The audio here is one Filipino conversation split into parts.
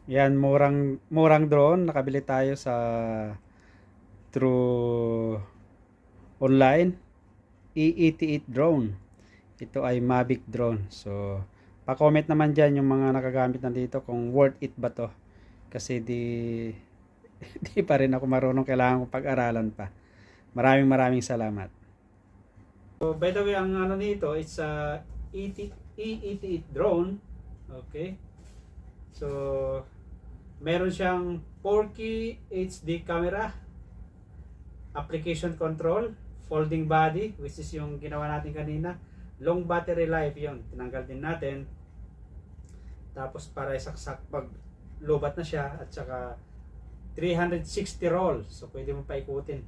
Yan, murang drone. Nakabili tayo sa through online. E88 drone. Ito ay Mavic drone. So, pa-comment naman dyan yung mga nakagamit nandito kung worth it ba to. Kasi di pa rin ako marunong, kailangan kong pag-aralan pa. Maraming salamat. So, by the way, ang ano nito, it's a E88 drone. Okay. So, meron siyang 4K HD camera, application control, folding body, which is yung ginawa natin kanina, long battery life, yon tinanggal din natin. Tapos para isaksak pag lobat na siya, at saka 360 roll, so pwede mo paikutin.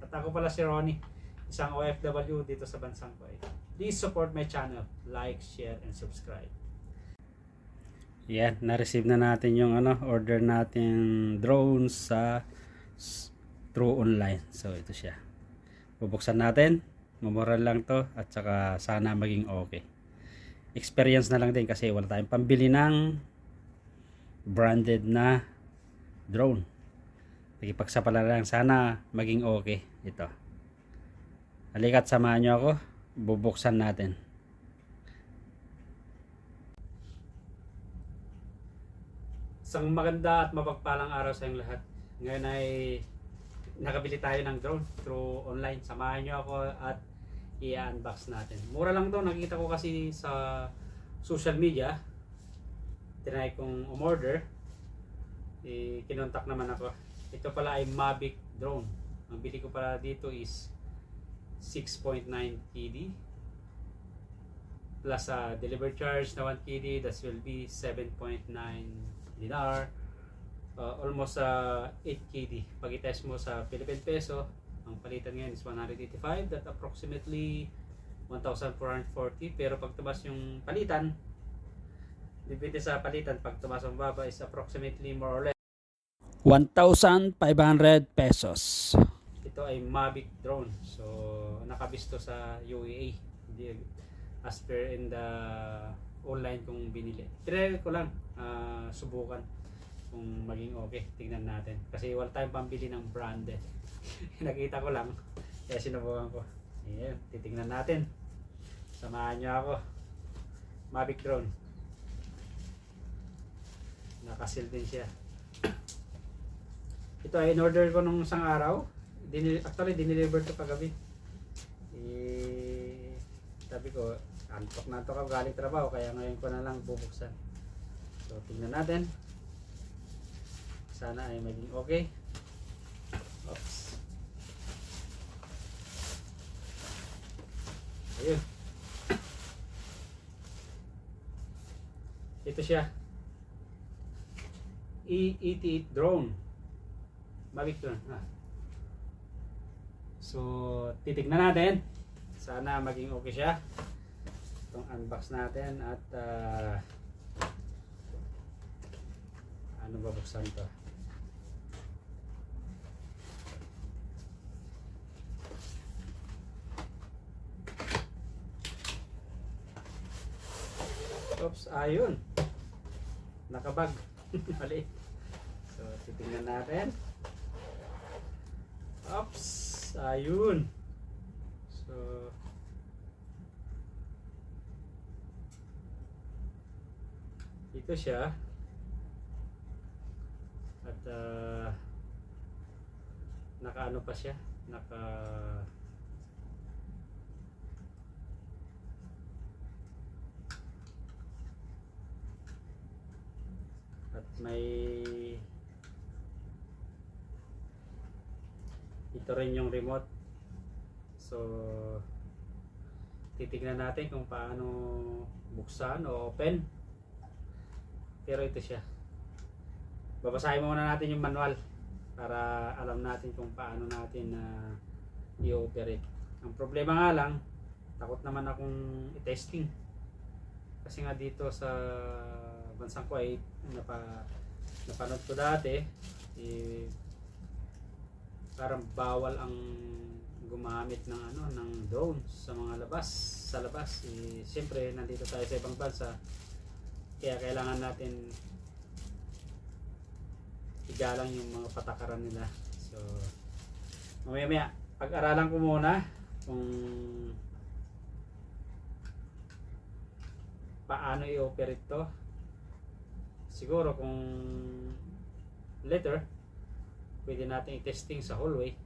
At ako pala si Ronnie, isang OFW dito sa bansang Kuwait. Please support my channel, like, share, and subscribe. Yan, na-receive na natin yung order natin drones sa through online. So ito siya. Bubuksan natin. Mumura lang to, at saka sana maging okay. Experience na lang din kasi wala tayong pambili ng branded na drone. Nagipagsapala lang, sana maging okay ito. Halika't samahan nyo ako. Bubuksan natin. Isang maganda at mapagpalang araw sa inyong lahat. Ngayon ay nakabili tayo ng drone through online. Samahan nyo ako at i-unbox natin. Mura lang to. Nakita ko kasi sa social media. Tinry kong umorder. Kinontak naman ako. Ito pala ay Mavic drone. Ang bili ko pala dito is 6.9 KD plus delivery charge na 1 KD. That will be 7.9 dinar, almost 8 KD. Pag i-test mo sa Philippine peso, ang palitan ngayon is 185, that approximately 1,440. Pero pag tumas yung palitan, depende sa palitan, pag tumas ang baba is approximately more or less 1,500 pesos. Ito ay Mavic drone, so nakabisto sa UAE, as per in the online kung binili. Try ko lang subukan kung maging okay. Tingnan natin kasi wala tayong pambili ng branded. Nakita ko lang kaya sinubukan ko. Ayan, titingnan natin. Samahan nyo ako. Mavic drone, nakasil din siya. Ito ay in-order ko nung isang araw. Actually dineliver to kagabi. Sabi ko, antok na to ka galing trabaho, kaya ngayon ko na lang bubuksan. So tingnan natin. Sana ay maging okay. Oops. Ayun. Ito siya. E88 drone. Mavic drone. So titignan natin. Sana maging okay siya. Itong unbox natin at ano babuksan to. Oops, ayun. Nakabag. Mali. So titingnan natin. Oops, ayun. So ito siya. At nakaano pa siya, at may ito rin yung remote. So titignan natin kung paano buksan o open. Pero ito siya. Babasahin muna natin yung manual para alam natin kung paano natin i-operate. Ang problema nga lang, takot naman akong i-testing. Kasi nga dito sa bansang Kuwait, napanood ko dati, parang bawal ang gumamit ng ng drone sa mga sa labas. Siyempre nandito tayo sa ibang bansa, kaya kailangan natin igalang yung mga patakaran nila. So mamaya pag-aralan ko muna kung paano i-operate to. Siguro kung later pwede natin i-testing sa hallway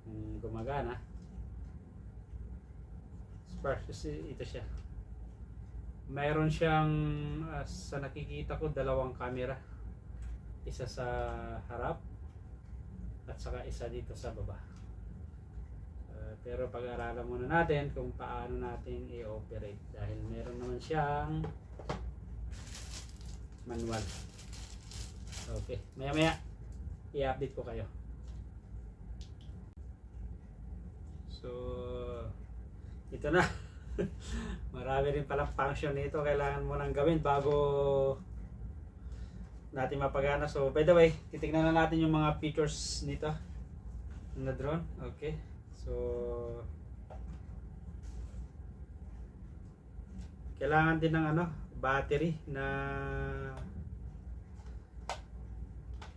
kung gumagana. First, ito siya. Mayroon siyang sa nakikita ko dalawang camera. Isa sa harap at saka isa dito sa baba. Pero pag-aralan muna natin kung paano natin i-operate dahil meron naman siyang manual. Okay, maya i-update ko kayo. So ito na. Marami rin palang function nito kailangan mo nang gawin bago natin mapagana. So by the way, titignan na natin yung mga features nito na drone. Okay, so kailangan din ng battery na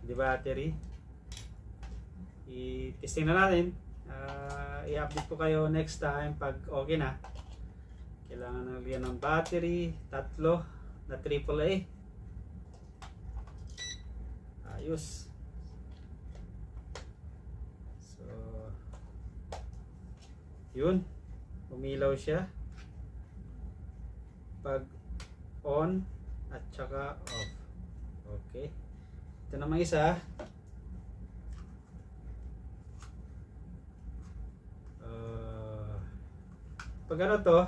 battery. I-testing na natin. I-update ko kayo next time pag okay na. Kailangan na lagyan ng battery, 3 na AAA. Ayos. So yun, umilaw siya pag on at saka off. Okay, ito namang isa. Pag to,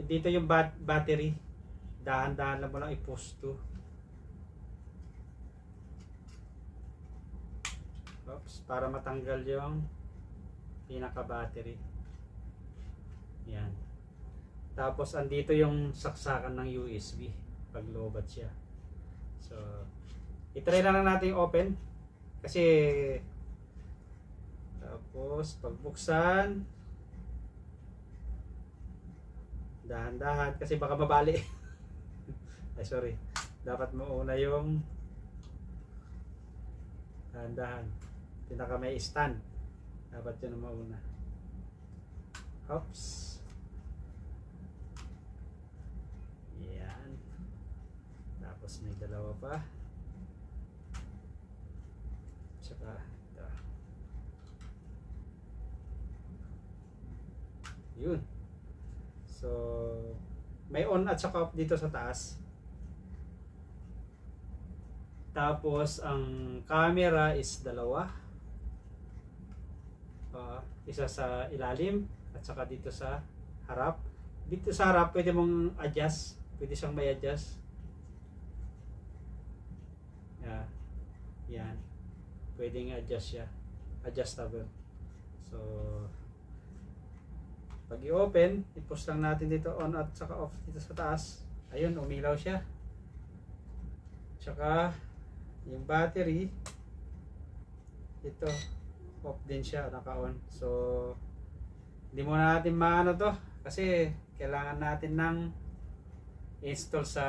dito yung battery, dahan-dahan lang mo lang i-push to. Oops, para matanggal yung pinaka battery. Yan. Tapos andito yung saksakan ng USB pag lobat siya. So i-try na lang natin open kasi tapos pagbuksan dahan-dahan kasi baka mabali. Ay sorry, dapat mauna yung dahan-dahan, pinaka may stand dapat yun ang mauna. Oops, yan. Tapos may dalawa pa, tsaka ito. Yun. So may on at saka off dito sa taas. Tapos ang camera is dalawa. Isa sa ilalim at saka dito sa harap. Dito sa harap pwede mong adjust, pwede siyang may adjust. Yan. Pwedeng adjust siya. Adjustable. So pag i-open, i-push lang natin dito on at saka off dito sa taas. Ayun, umilaw siya. Tsaka yung battery ito off din siya, naka-on. So hindi muna natin maano to kasi kailangan natin ng install sa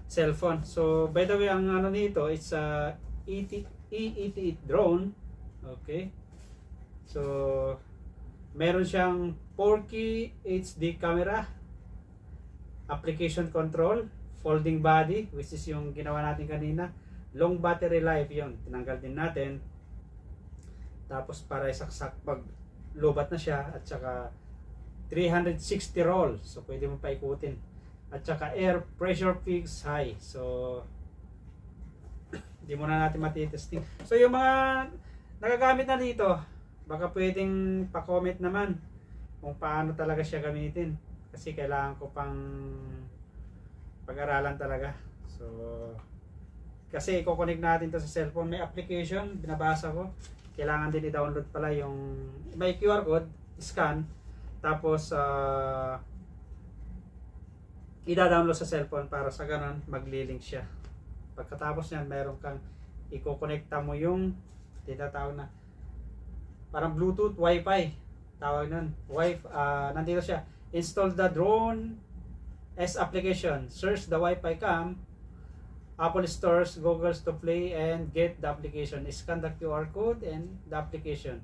cellphone. So by the way, ang nito it's a E88 drone. Okay, so meron siyang 4K HD camera, application control, folding body, which is yung ginawa natin kanina, long battery life, yon tinanggal din natin. Tapos para isaksak pag lobat na siya, at saka 360 roll, so pwede mo paikutin, at saka air pressure fix high. So hindi muna natin matitesting. So yung mga nagagamit na dito, baka pwedeng pa-comment naman kung paano talaga siya gamitin kasi kailangan ko pang pag-aralan talaga. So kasi i-connect natin to sa cellphone, may application binabasa ko, kailangan din i-download pala yung may QR code, scan, tapos i-download sa cellphone para sa ganun maglilink siya. Pagkatapos niyan, meron kang i-connecta mo yung tinatawag na parang Bluetooth, Wi-Fi, tawag nun. Nandito siya. Install the drone as application. Search the Wi-Fi cam Apple stores, Google to Play, and get the application. Scan the QR code and the application.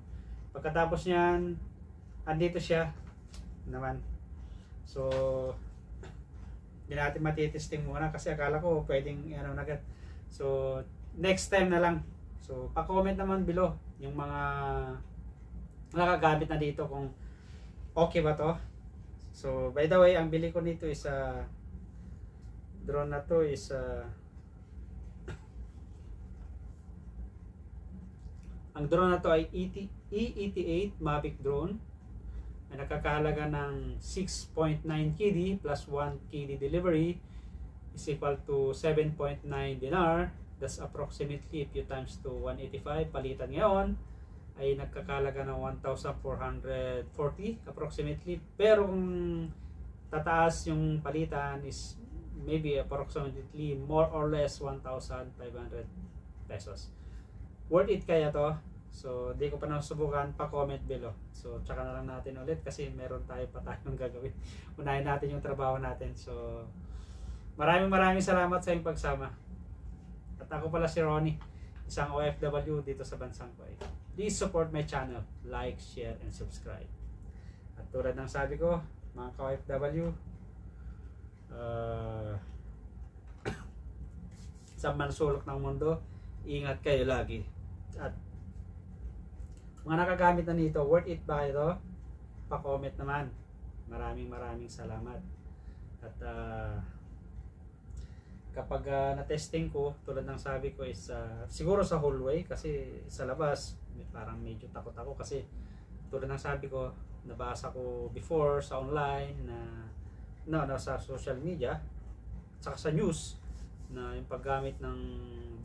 Pagkatapos niyan, andito siya naman. So, hindi natin matitesting muna kasi akala ko pwedeng ano na agad. So, next time na lang. So, pa-comment naman below yung mga nakagamit na dito kung okay ba to. So, by the way, ang bili ko nito is drone na to is ang drone na to ay E88 Mavic drone. Ay nakakahalaga ng 6.9 KD plus 1 KD delivery is equal to 7.9 dinar. That's approximately, if you times to 185, palitan ngayon ay nagkakalaga ng 1,440 approximately. Pero kung tataas yung palitan is maybe approximately more or less 1,500 pesos. Worth it kaya to? So, di ko pa nasubukan, pa-comment below. So, tsaka na lang natin ulit kasi meron tayo pa tayong gagawin. Unahin natin yung trabaho natin. So, maraming salamat sa inyong pagsama. At ako pala si Ronnie, isang OFW dito sa bansang Kuwait. Please support my channel, like, share, and subscribe. At tulad ng sabi ko, mga ka-OFW, sa mansulok ng mundo, ingat kayo lagi. At mga nakagamit na nito, worth it ba ito? Pa-comment naman. Maraming salamat. At kapag na-testing ko, tulad ng sabi ko is siguro sa hallway kasi sa labas parang medyo takot ako kasi tulad ng sabi ko, nabasa ko before sa online na sa social media saka sa news na yung paggamit ng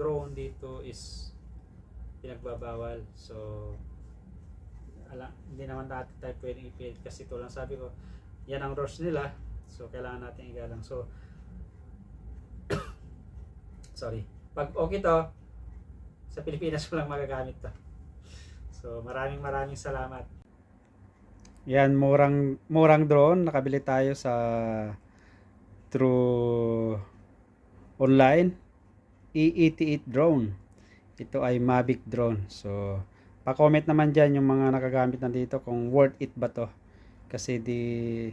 drone dito is pinagbabawal. So hindi naman natin tayo pwedeng ipilit kasi tulad sabi ko, yan ang rules nila. So kailangan natin igalang. So sorry, pag okay to, sa Pilipinas ko lang magagamit to. So maraming salamat. Yan, murang drone. Nakabili tayo sa through online. E88 drone. Ito ay Mavic drone. So pa-comment naman dyan yung mga nakagamit na dito kung worth it ba to. Kasi di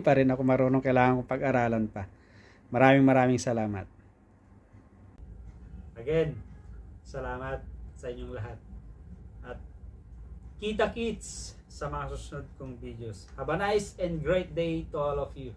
pa rin ako marunong, kailangan kong pag-aralan pa. Maraming salamat. Again, salamat sa inyong lahat. At kita-kits sa mga susunod kong videos. Have a nice and great day to all of you.